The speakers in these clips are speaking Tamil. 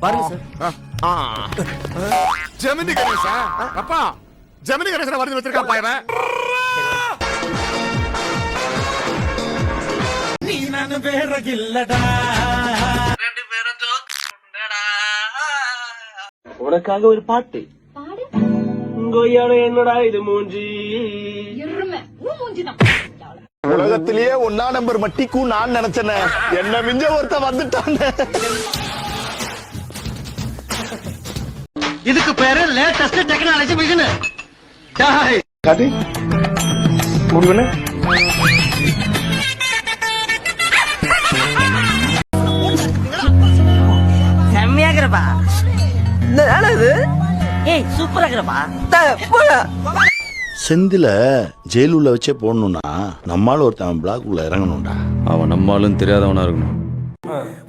பாருங்க சார். ஜெமினி கணேசா அப்பா, ஜெமினி கணேசனை வரைஞ்சு வச்சிருக்கான் பாயவன். நீ நானு வேற இல்லடா, ரெண்டு பேரும் ஜோக்குடா. உனக்காக ஒரு பாட்டு. கொய்யால என்னடா இது மூஞ்சி, உலகத்திலேயே ஒன்னா நம்பர் மட்டிக்கும் நான் நினைச்சேன், என்ன மிஞ்ச ஒருத்த வந்துட்டான். இதுக்கு பேரு லேட்டஸ்ட் டெக்னாலஜி மிஷின். காட்டி முடிவுல செம்மையாகிறப்பா. இது ஏய் சூப்பராகிறப்பா. செந்தில ஜெயிலுள்ள வச்சே போடணும்னா நம்மால ஒருத்தன் பிளாக் உள்ள இறங்கணும்டா. அவன் நம்மாலும் தெரியாதவனா இருக்கணும்.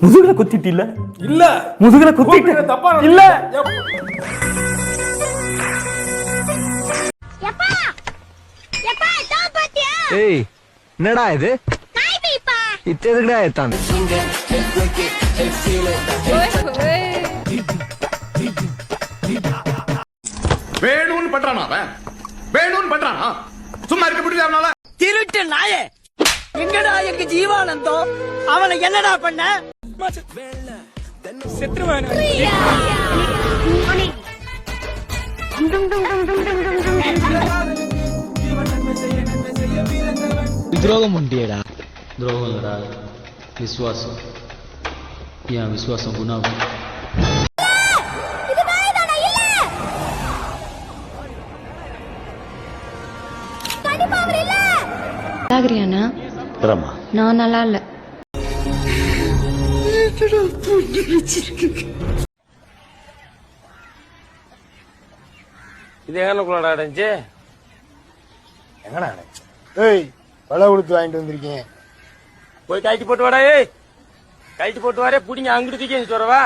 முதுகுல குத்திட்டு இல்ல இல்ல முதுகுல குத்திட்டு இல்ல. ஏய் என்னடா இது? இத்தேதுக்குடா ஏத்தான். வேணும்னு பண்றானா அவன், வேணும்னு பண்றானா? சும்மா இருக்க முடியல. திருட்டு நாயே, எங்கடா எங்க ஜீவானந்தம்? அவனை என்னடா பண்ண? துரோகம் உண்டியடா. துரோகம் இல்லடா, விசுவாசம். ஏன் விசுவாசம் குணாகும். நான் நல்லா இல்ல. இது எங்கனக்குள்ளடா அடைஞ்சு? எங்கடா அடைஞ்சு? ஏய் பழ கொடுத்து வாங்கிட்டு வந்திருக்கேன், போய் கைட்டு போட்டு வாடா. ஏய் கைட்டு போட்டு வாரே, புடிங்க அங்கிட்டு தூக்கி வரவா.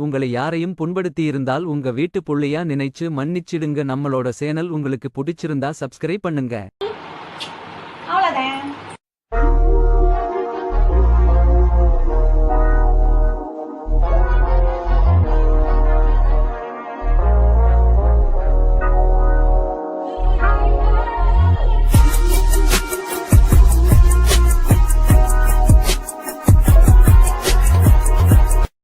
உங்களை யாரையும் புண்படுத்தி இருந்தால் உங்க வீட்டு புள்ளையா நினைச்சு மன்னிச்சிடுங்க. நம்மளோட சேனல் உங்களுக்கு பிடிச்சிருந்தா சப்ஸ்கிரைப் பண்ணுங்க.